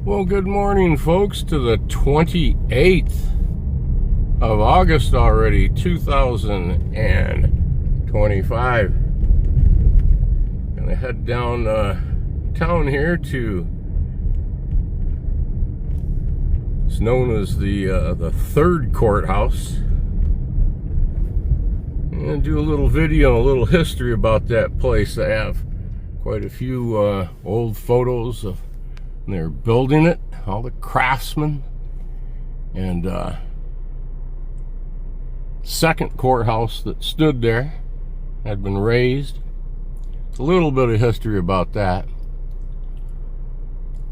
Well, good morning, folks, to the 28th of August already, 2025. Gonna head down town here to, it's known as the third courthouse, and do a little video, a little history about that place. I have quite a few old photos of when they were building it, all the craftsmen, and second courthouse that stood there had been raised. A little bit of history about that.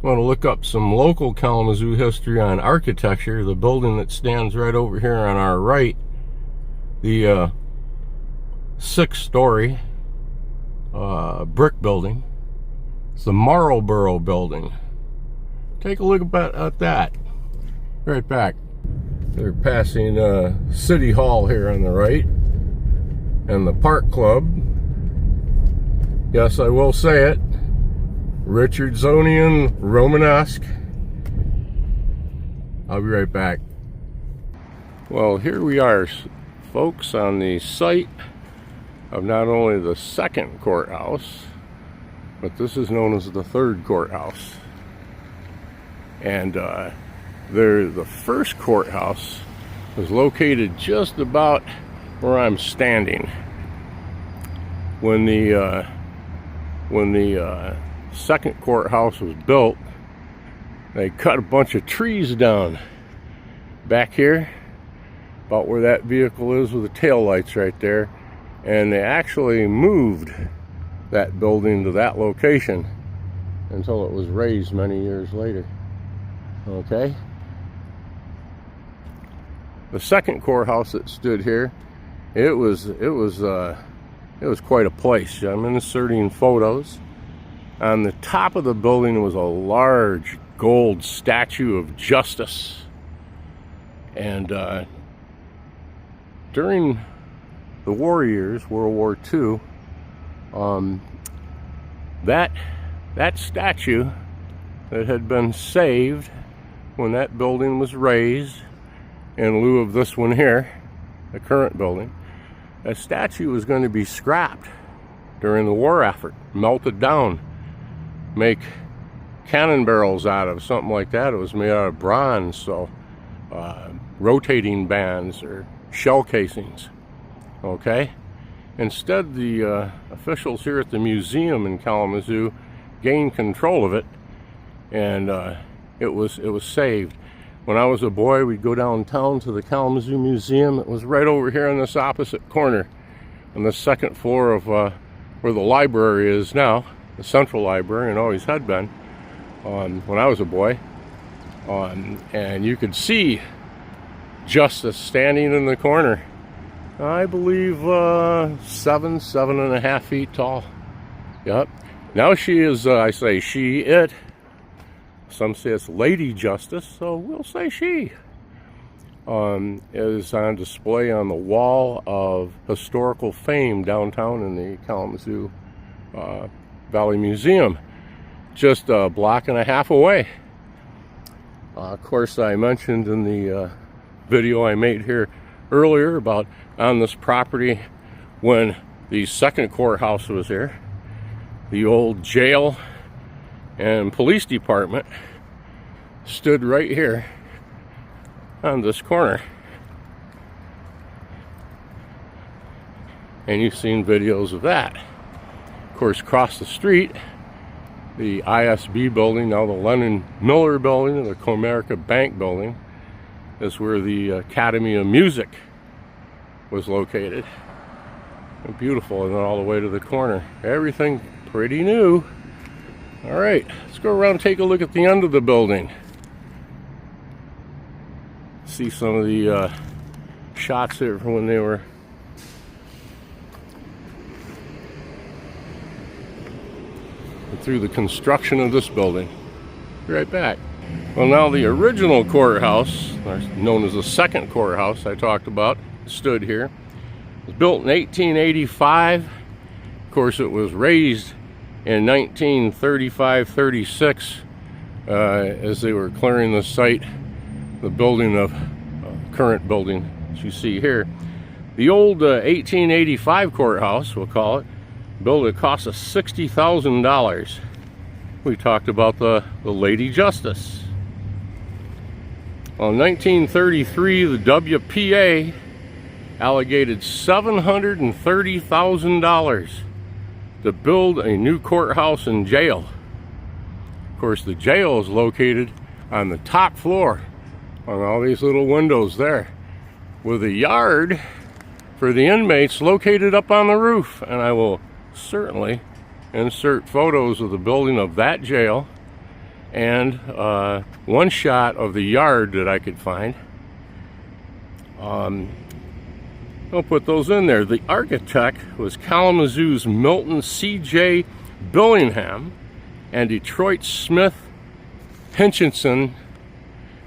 I want to look up some local Kalamazoo history on architecture. The building that stands right over here on our right, the 6-story brick building. It's the Marlboro building. Take a look at that. Right back. They're passing City Hall here on the right, and the Park Club. Yes, I will say it. Richardsonian, Romanesque. I'll be right back. Well, here we are, folks, on the site of not only the second courthouse, but this is known as the third courthouse. And the first courthouse was located just about where I'm standing. When the second courthouse was built, they cut a bunch of trees down back here, about where that vehicle is with the tail lights right there, and they actually moved that building to that location until it was raised many years later. Okay. The second courthouse that stood here, it was quite a place. I'm inserting photos. On the top of the building was a large gold statue of Justice. And during the war years, World War II, that statue that had been saved when that building was raised in lieu of this one here, the current building, that statue was going to be scrapped during the war effort, melted down, make cannon barrels out of, something like that. It was made out of bronze, so rotating bands or shell casings. Okay? Instead, the officials here at the museum in Kalamazoo gained control of it, and it was saved. When I was a boy, we'd go downtown to the Kalamazoo Museum. It was right over here in this opposite corner, on the second floor of where the library is now, the Central Library, and always had been when I was a boy. And you could see Justice standing in the corner. I believe 7.5 feet tall. Yep. Now she is, I say she, it. Some say it's Lady Justice, so we'll say she. Is on display on the wall of historical fame downtown in the Kalamazoo Valley Museum, just a block and a half away. Of course, I mentioned in the video I made here earlier about on this property when the second courthouse was here, the old jail and police department stood right here on this corner. And you've seen videos of that. Of course, across the street, the ISB building, now the Lennon Miller building, and the Comerica Bank building, is where the Academy of Music was located. And beautiful, and then all the way to the corner. Everything pretty new. All right, let's go around and take a look at the end of the building. See some of the shots here from when they were through the construction of this building. Be right back. Well, now the original courthouse, known as the second courthouse I talked about, stood here. It was built in 1885. Of course, it was raised in 1935-36 as they were clearing the site, the building of current building, as you see here. The old 1885 courthouse, we'll call it, built at a cost of $60,000. We talked about the Lady Justice. Well, in 1933, the WPA allocated $730,000 to build a new courthouse and jail. Of course, the jail is located on the top floor, on all these little windows there, with a yard for the inmates located up on the roof. And I will certainly insert photos of the building of that jail and one shot of the yard that I could find. I'll put those in there. The architect was Kalamazoo's Milton C.J. Billingham and Detroit Smith Hinchinson,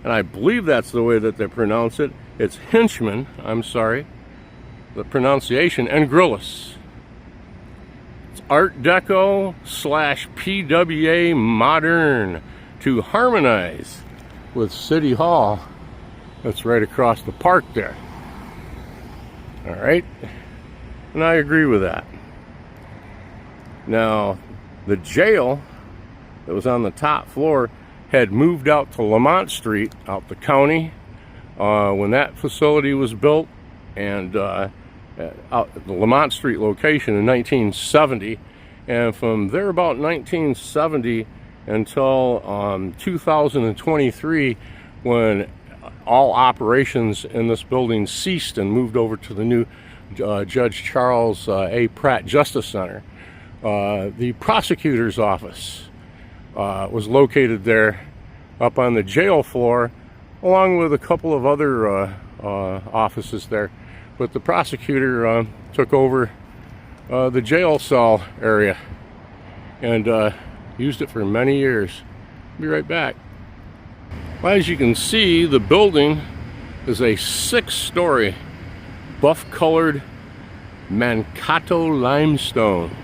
and I believe that's the way that they pronounce it. It's Hinchman, I'm sorry, the pronunciation, and Grillis. It's Art Deco / PWA modern to harmonize with City Hall. That's right across the park there. All right, and I agree with that. Now, the jail that was on the top floor had moved out to Lamont Street, out the county, when that facility was built, and out at the Lamont Street location in 1970. And from there, about 1970 until 2023, when all operations in this building ceased and moved over to the new Judge Charles A. Pratt Justice Center. The prosecutor's office was located there up on the jail floor, along with a couple of other offices there. But the prosecutor took over the jail cell area and used it for many years. Be right back. Well, as you can see, the building is a 6-story buff-colored Mankato limestone.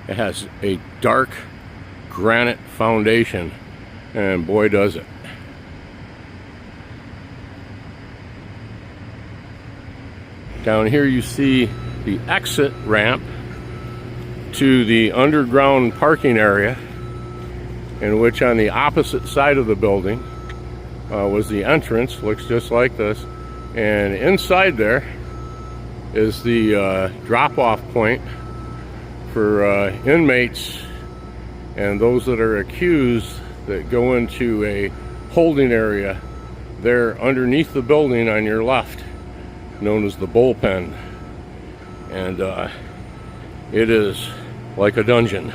It has a dark granite foundation, and boy does it. Down here you see the exit ramp to the underground parking area, in which on the opposite side of the building was the entrance. Looks just like this, and inside there is the drop-off point for inmates and those that are accused that go into a holding area there underneath the building on your left, known as the bullpen. And it is like a dungeon.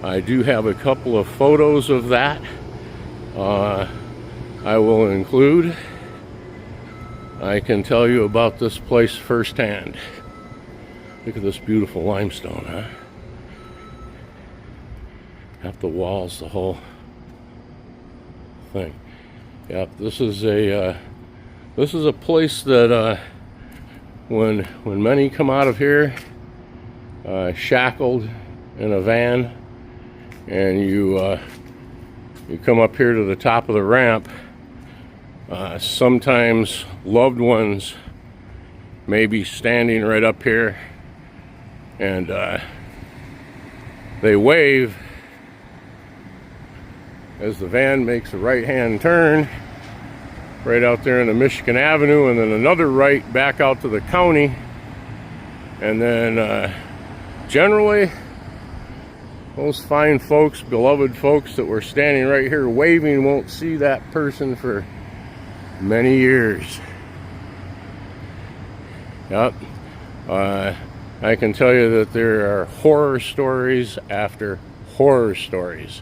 I do have a couple of photos of that I will include. I can tell you about this place firsthand. Look at this beautiful limestone, huh? Up the walls, the whole thing. Yep, this is a place that when many come out of here shackled in a van, and you come up here to the top of the ramp, sometimes loved ones may be standing right up here, and they wave as the van makes a right-hand turn right out there into Michigan Avenue, and then another right back out to the county. And then generally those fine folks, beloved folks that were standing right here waving, won't see that person for many years. Yep. I can tell you that there are horror stories after horror stories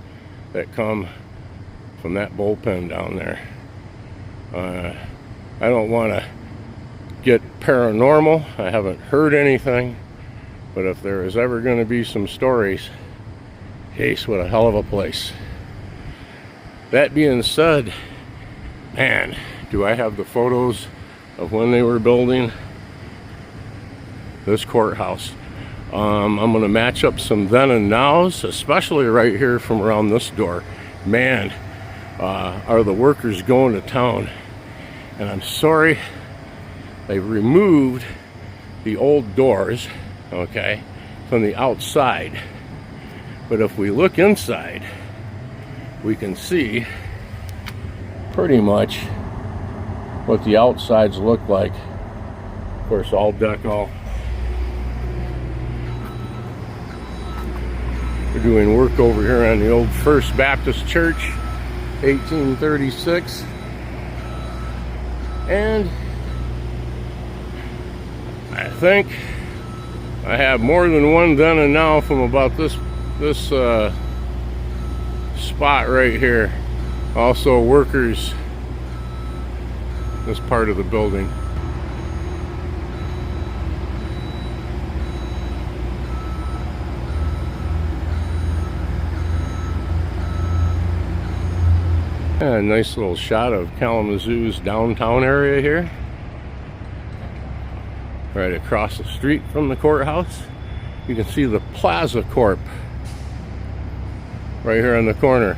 that come from that bullpen down there. I don't want to get paranormal. I haven't heard anything, but if there is ever going to be some stories, geez, what a hell of a place. That being said, man, do I have the photos of when they were building this courthouse. I'm going to match up some then and nows, especially right here from around this door. man, are the workers going to town. And I'm sorry, they've removed the old doors, okay, from the outside. But if we look inside, we can see pretty much what the outsides look like. Of course, all decal. We're doing work over here on the old First Baptist Church, 1836. And I think I have more than one then and now from about this spot right here. Also workers, this part of the building. A nice little shot of Kalamazoo's downtown area here. Right across the street from the courthouse. You can see the Plaza Corp right here on the corner.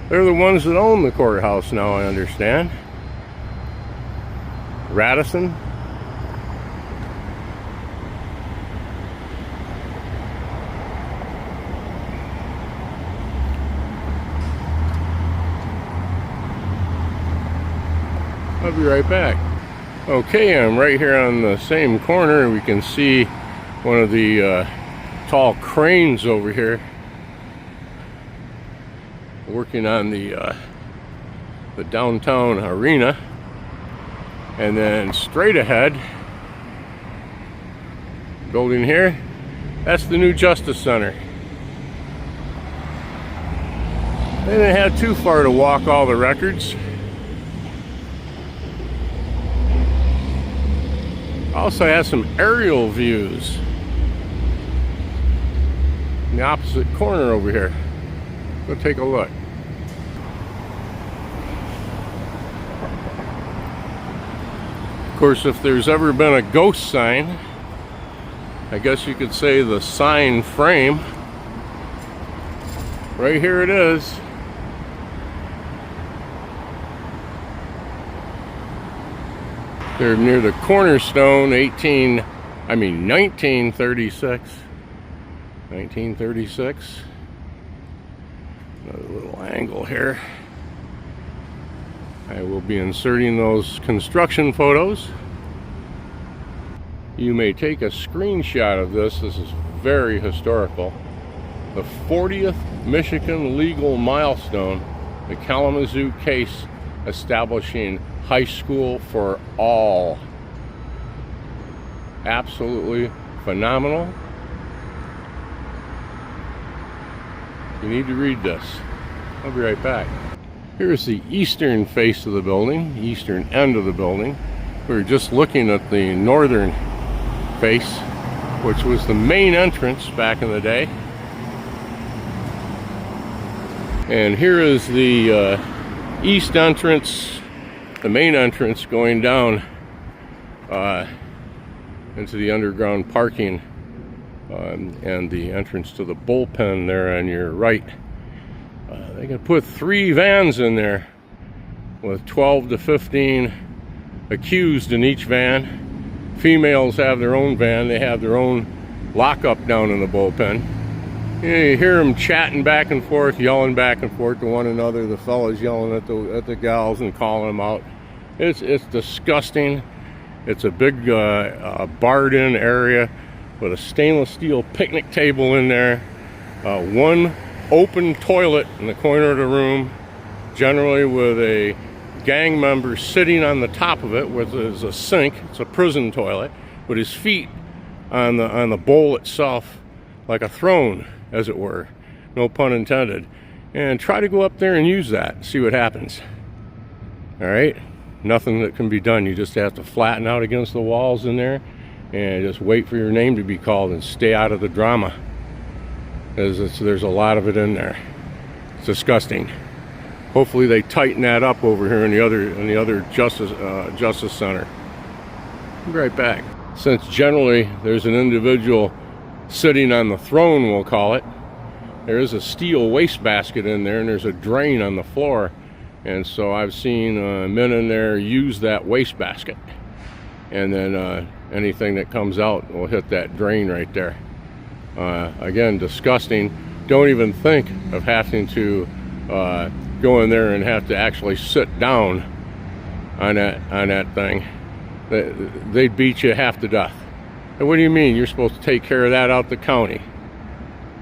They're the ones that own the courthouse now, I understand. Radisson. I'll be right back. Okay, I'm right here on the same corner. We can see one of the tall cranes over here working on the downtown arena. And then straight ahead, building here, that's the new Justice Center. They didn't have too far to walk all the records. Also has some aerial views in the opposite corner over here. Go take a look. Of course, if there's ever been a ghost sign, I guess you could say the sign frame. Right here it is. They're near the Cornerstone, 1936. 1936. Another little angle here. I will be inserting those construction photos. You may take a screenshot of this. This is very historical. The 40th Michigan legal milestone, the Kalamazoo case establishing high school for all. Absolutely phenomenal. You need to read this. I'll be right back. Here's the eastern face of the building, eastern end of the building. We were just looking at the northern face, which was the main entrance back in the day. And here is the east entrance, the main entrance going down into the underground parking, and the entrance to the bullpen there on your right. They can put 3 vans in there with 12 to 15 accused in each van. Females have their own van. They have their own lockup down in the bullpen. You hear them chatting back and forth, yelling back and forth to one another. The fellas yelling at the gals and calling them out. It's disgusting. It's a big barred-in area with a stainless steel picnic table in there. One open toilet in the corner of the room, generally with a gang member sitting on the top of it, with is a sink. It's a prison toilet, with his feet on the bowl itself, like a throne, as it were. No pun intended. And try to go up there and use that. See what happens. All right. Nothing that can be done. You just have to flatten out against the walls in there and just wait for your name to be called and stay out of the drama. There's a lot of it in there. It's disgusting. Hopefully they tighten that up over here in the other Justice Center. I'll be right back. Since generally there's an individual sitting on the throne, we'll call it, there is a steel wastebasket in there, and there's a drain on the floor. And so I've seen men in there use that wastebasket, and then anything that comes out will hit that drain right there. Again, disgusting. Don't even think of having to go in there and have to actually sit down on that thing. They'd beat you half to death. And what do you mean you're supposed to take care of that out the county?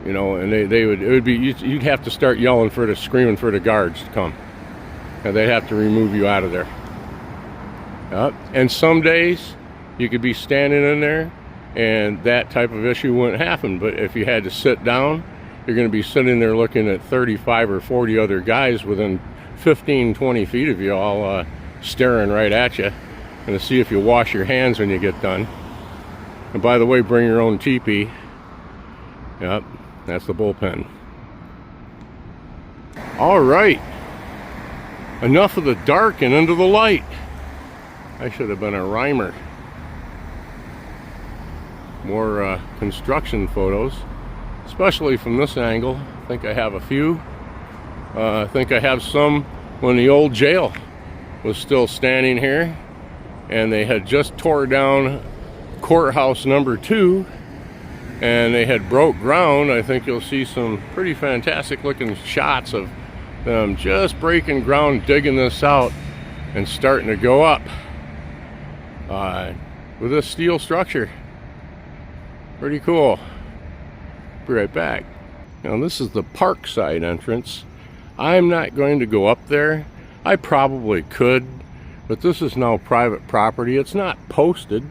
You know, and you'd have to start yelling screaming for the guards to come, and they'd have to remove you out of there. And some days you could be standing in there and that type of issue wouldn't happen. But if you had to sit down, you're going to be sitting there looking at 35 or 40 other guys within 15, 20 feet of you, all staring right at you, and to see if you wash your hands when you get done. And by the way, bring your own teepee. Yep, that's the bullpen. All right, enough of the dark and into the light. I should have been a rhymer. More construction photos, especially from this angle. I think I have a few. I think I have some when the old jail was still standing here, and they had just tore down courthouse number 2, and they had broke ground. I think you'll see some pretty fantastic looking shots of them just breaking ground, digging this out, and starting to go up with this steel structure. Pretty cool. Be right back. Now this is the park side entrance. I'm not going to go up there. I probably could, but this is now private property. It's not posted,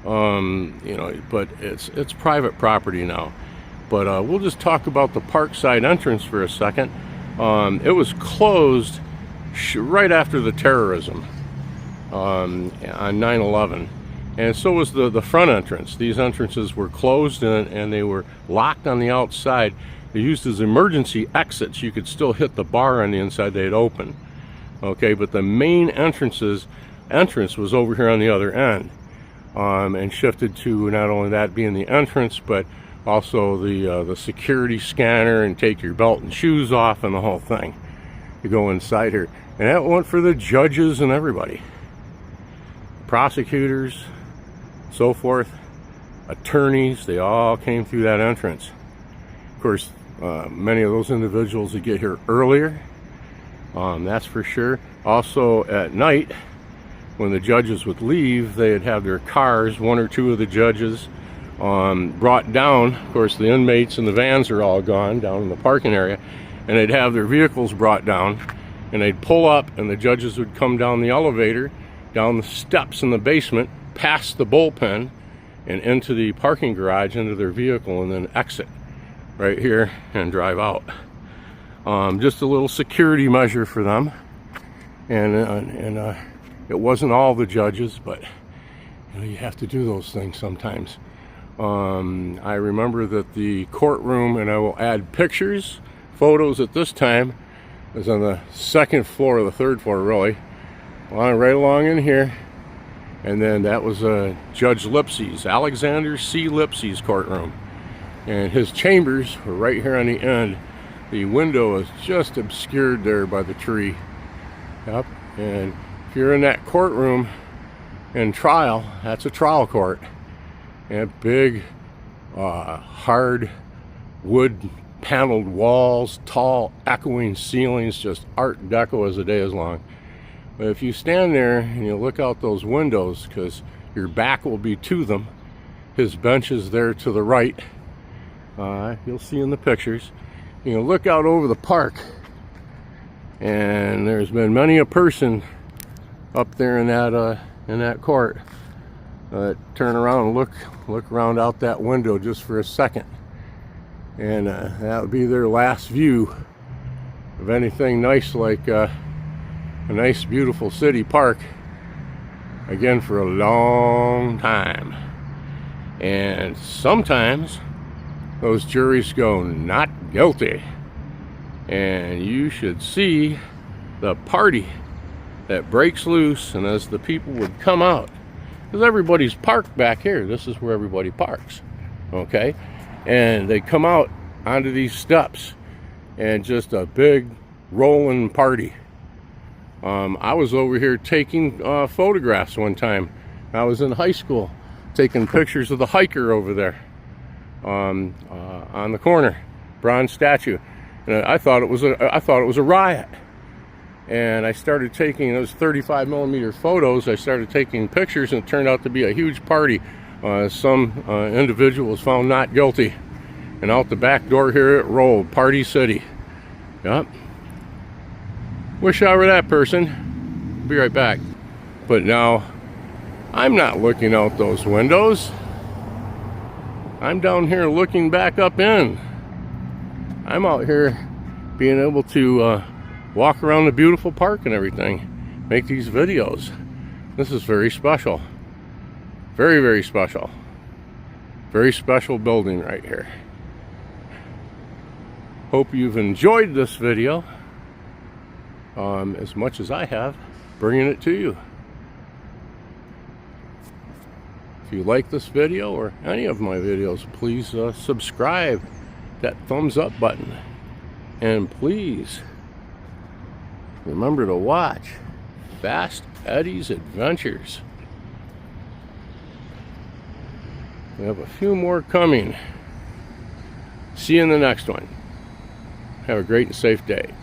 you know, but it's private property now. But we'll just talk about the park side entrance for a second. It was closed right after the terrorism on 9/11. And so was the front entrance. These entrances were closed and they were locked on the outside. They're used as emergency exits. You could still hit the bar on the inside, they'd open. Okay, but the main entrance was over here on the other end, and shifted to not only that being the entrance, but also the security scanner, and take your belt and shoes off and the whole thing to go inside here. And that went for the judges and everybody, prosecutors, so forth, attorneys. They all came through that entrance. Of course, many of those individuals that get here earlier, that's for sure. Also at night, when the judges would leave, they'd have their cars, 1 or 2 of the judges, brought down. Of course, the inmates and the vans are all gone down in the parking area, and they'd have their vehicles brought down, and they'd pull up, and the judges would come down the elevator, down the steps in the basement, past the bullpen, and into the parking garage, into their vehicle, and then exit right here and drive out. Just a little security measure for them. And it wasn't all the judges, but you know, you have to do those things sometimes. I remember that the courtroom, and I will add pictures, photos at this time, is on the 2nd floor, or the 3rd floor really, right along in here. And then that was Judge Lipsey's, Alexander C. Lipsey's courtroom. And his chambers were right here on the end. The window is just obscured there by the tree. Yep. And if you're in that courtroom in trial, that's a trial court. And big, hard wood paneled walls, tall, echoing ceilings, just Art Deco as the day is long. But if you stand there and you look out those windows, because your back will be to them, his bench is there to the right. You'll see in the pictures. You can look out over the park, and there's been many a person up there in that court turn around and look around out that window just for a second, and that would be their last view of anything nice like a nice beautiful city park again for a long time. And sometimes those juries go not guilty, and you should see the party that breaks loose. And as the people would come out, because everybody's parked back here, this is where everybody parks, okay, and they come out onto these steps, and just a big rolling party. I was over here taking photographs one time. I was in high school taking pictures of the hiker over there on the corner, bronze statue. And I thought it was a riot. And I started taking those 35mm photos. I started taking pictures, and it turned out to be a huge party. Some individual was found not guilty, and out the back door here it rolled. Party City. Yep. Wish I were that person. Be right back. But now, I'm not looking out those windows. I'm down here looking back up in. I'm out here being able to walk around the beautiful park and everything. Make these videos. This is very special. Very, very special. Very special building right here. Hope you've enjoyed this video as much as I have bringing it to you. If you like this video or any of my videos, please subscribe, that thumbs up button, and please remember to watch Fast Eddie's Adventures. We have a few more coming. See you in the next one. Have a great and safe day.